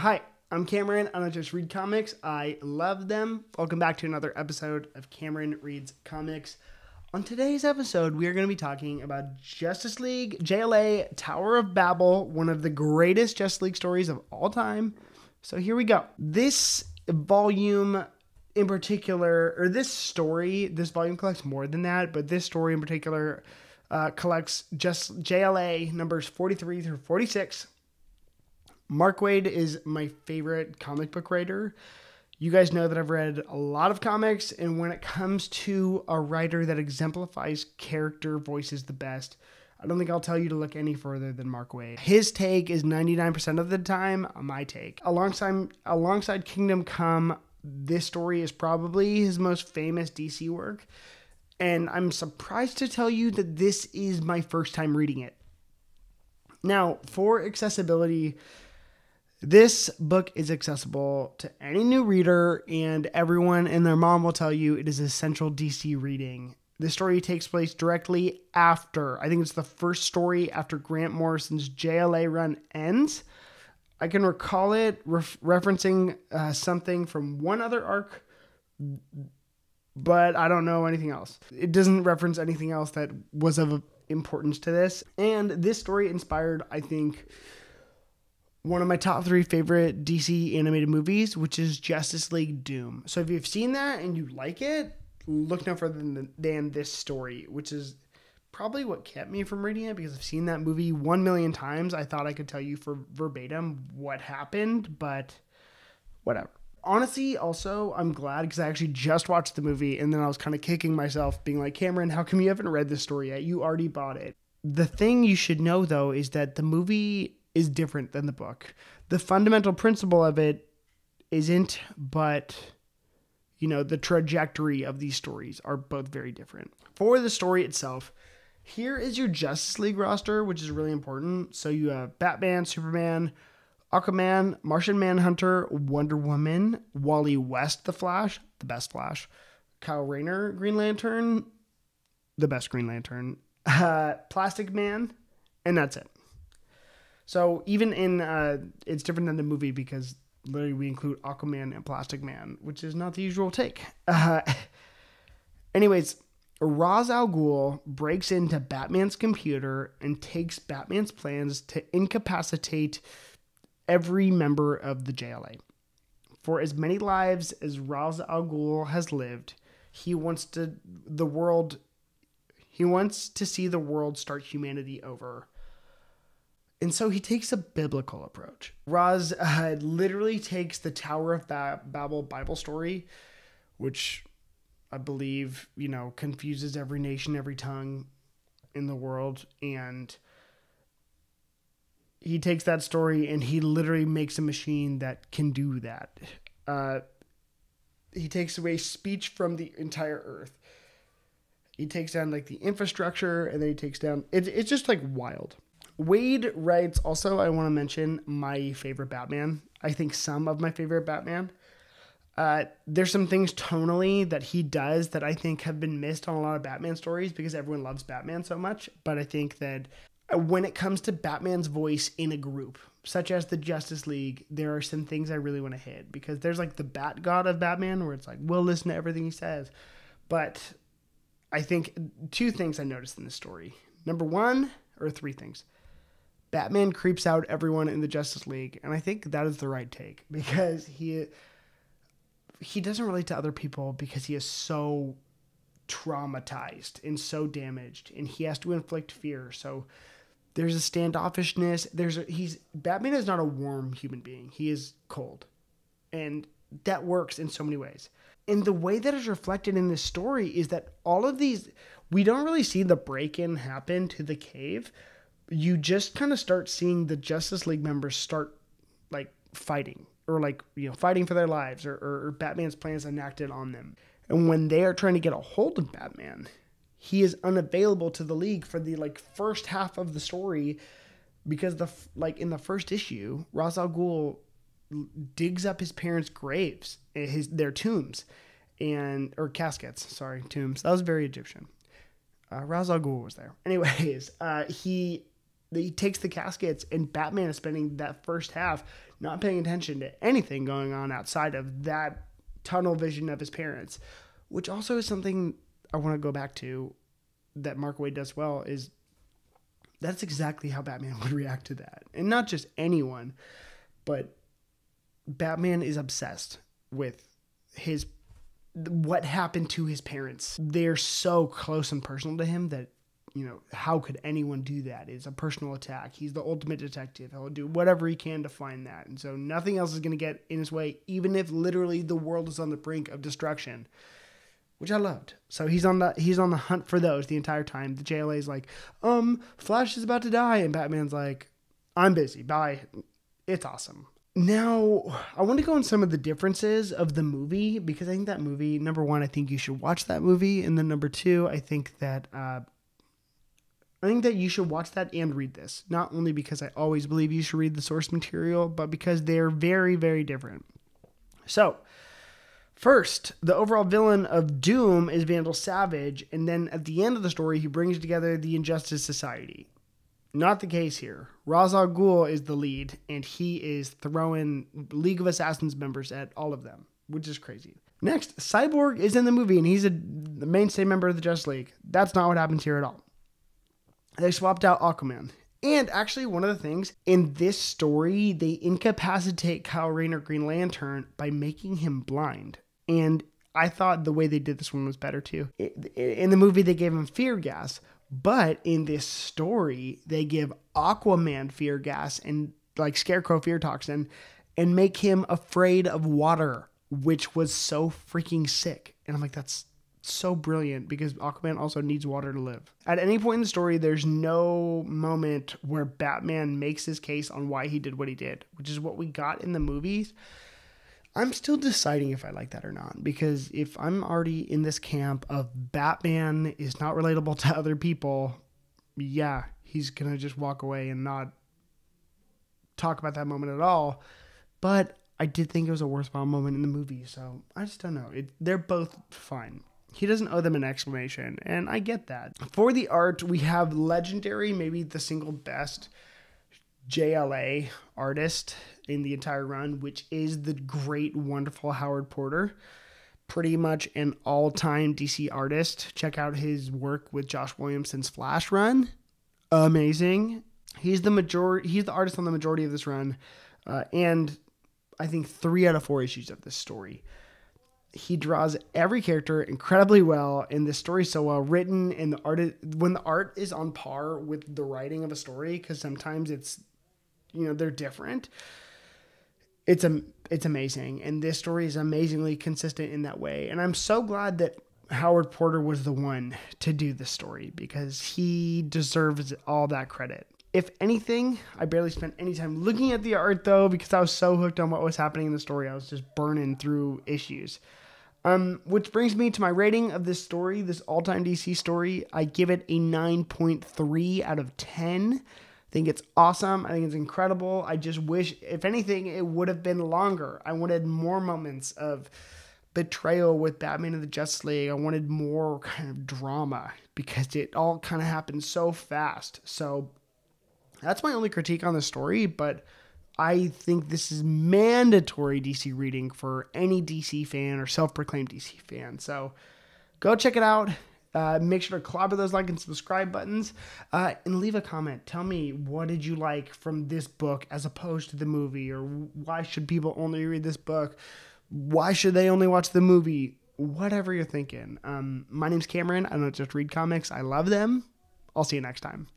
Hi, I'm Cameron. I don't just read comics. I love them. Welcome back to another episode of Cameron Reads Comics. On today's episode, we are going to be talking about Justice League, JLA, Tower of Babel, one of the greatest Justice League stories of all time. So here we go. This volume in particular, or this volume collects more than that, but this story in particular collects just JLA numbers 43 through 46. Mark Waid is my favorite comic book writer. You guys know that I've read a lot of comics, and when it comes to a writer that exemplifies character voices the best, I don't think I'll tell you to look any further than Mark Waid. His take is 99% of the time my take. Alongside Kingdom Come, this story is probably his most famous DC work, and I'm surprised to tell you that this is my first time reading it. Now, for accessibility, this book is accessible to any new reader, and everyone and their mom will tell you it is essential DC reading. This story takes place directly after, I think it's the first story after Grant Morrison's JLA run ends. I can recall it referencing something from one other arc, but I don't know anything else. It doesn't reference anything else that was of importance to this. And this story inspired, I think, one of my top 3 favorite DC animated movies, which is Justice League Doom. So if you've seen that and you like it, look no further than this story, which is probably what kept me from reading it, because I've seen that movie 1 million times. I thought I could tell you for verbatim what happened, but whatever. Honestly, also, I'm glad, because I actually just watched the movie, and then I was kind of kicking myself, being like, Cameron, how come you haven't read this story yet? You already bought it. The thing you should know, though, is that the movie is different than the book. The fundamental principle of it isn't, but, you know, the trajectory of these stories are both very different. For the story itself, here is your Justice League roster, which is really important. So you have Batman, Superman, Aquaman, Martian Manhunter, Wonder Woman, Wally West, the Flash, the best Flash, Kyle Rayner, Green Lantern, the best Green Lantern, Plastic Man, and that's it. So even in, it's different than the movie, because literally we include Aquaman and Plastic Man, which is not the usual take. Anyways, Ra's al Ghul breaks into Batman's computer and takes Batman's plans to incapacitate every member of the JLA. For as many lives as Ra's al Ghul has lived, he wants to see the world start humanity over. And so he takes a biblical approach. Ra's literally takes the Tower of Babel Bible story, which I believe, confuses every nation, every tongue in the world. And he takes that story and he literally makes a machine that can do that. He takes away speech from the entire earth. He takes down the infrastructure, and then he takes down, it's just wild. Waid writes, also, I want to mention my favorite Batman. I think some of my favorite Batman. There's some things tonally that he does that I think have been missed on a lot of Batman stories, because everyone loves Batman so much. But I think that when it comes to Batman's voice in a group, such as the Justice League, there are some things I really want to hit, because there's the Bat God of Batman, where it's we'll listen to everything he says. But I think 2 things I noticed in this story. Number 1, or 3 things. Batman creeps out everyone in the Justice League, and I think that is the right take, because he doesn't relate to other people, because he is so traumatized and so damaged, and he has to inflict fear. So there's a standoffishness. Batman is not a warm human being. He is cold, and that works in so many ways. And the way that is reflected in this story is that all of these, we don't really see the break-in happen to the cave. You just kind of start seeing the Justice League members start fighting, or fighting for their lives, or Batman's plans enacted on them. And when they are trying to get a hold of Batman, he is unavailable to the League for the first half of the story, because in the first issue, Ra's al Ghul digs up his parents' graves, their tombs, or caskets. Sorry, tombs. That was very Egyptian. Ra's al Ghul was there. Anyways, he He takes the caskets, and Batman is spending that first half not paying attention to anything going on outside of that tunnel vision of his parents, which also is something I want to go back to that Mark Waid does well, is that's exactly how Batman would react to that. And not just anyone, but Batman is obsessed with what happened to his parents. They're so close and personal to him that, how could anyone do that? It's a personal attack. He's the ultimate detective. He'll do whatever he can to find that. And so nothing else is going to get in his way, even if literally the world is on the brink of destruction, which I loved. So he's on the hunt for those the entire time. The JLA is like, Flash is about to die. And Batman's like, I'm busy. Bye. It's awesome. Now, I want to go on some of the differences of the movie, because I think that movie, number one, I think you should watch that movie. And then number two, I think that you should watch that and read this. Not only because I always believe you should read the source material, but because they're very, very different. So, first, the overall villain of Doom is Vandal Savage, and then at the end of the story, he brings together the Injustice Society. Not the case here. Ra's al Ghul is the lead, and he is throwing League of Assassins members at all of them, which is crazy. Next, Cyborg is in the movie, and he's the mainstay member of the Justice League. That's not what happens here at all. They swapped out Aquaman. And actually, one of the things, in this story, they incapacitate Kyle Rayner Green Lantern by making him blind. And I thought the way they did this one was better too. In the movie, they gave him fear gas. But in this story, they give Aquaman fear gas and like Scarecrow fear toxin and make him afraid of water, which was so freaking sick. And I'm like, that's so brilliant, because Aquaman also needs water to live. At any point in the story, there's no moment where Batman makes his case on why he did what he did, which is what we got in the movies. I'm still deciding if I like that or not, because if I'm already in this camp of Batman is not relatable to other people, yeah, he's going to just walk away and not talk about that moment at all. But I did think it was a worthwhile moment in the movie, so I just don't know. They're both fine. He doesn't owe them an explanation, and I get that. For the art, we have legendary, maybe the single best JLA artist in the entire run, which is the great, wonderful Howard Porter. Pretty much an all-time DC artist. Check out his work with Josh Williamson's Flash run. Amazing. He's the artist on the majority of this run, and I think 3 out of 4 issues of this story. He draws every character incredibly well, and the story is so well written, and when the art is on par with the writing of a story, because sometimes it's, they're different. It's amazing, and this story is amazingly consistent in that way. And I'm so glad that Howard Porter was the one to do this story, because he deserves all that credit. If anything, I barely spent any time looking at the art, though, because I was so hooked on what was happening in the story. I was just burning through issues. Which brings me to my rating of this story, this all-time DC story. I give it a 9.3 out of 10. I think it's awesome. I think it's incredible. I just wish, if anything, it would have been longer. I wanted more moments of betrayal with Batman and the Justice League. I wanted more kind of drama, because it all kind of happened so fast. So that's my only critique on the story, but I think this is mandatory DC reading for any DC fan or self-proclaimed DC fan. So go check it out. Make sure to clobber those like and subscribe buttons, and leave a comment. Tell me, what did you like from this book as opposed to the movie? Or why should people only read this book? Why should they only watch the movie? Whatever you're thinking. My name's Cameron. I don't just read comics. I love them. I'll see you next time.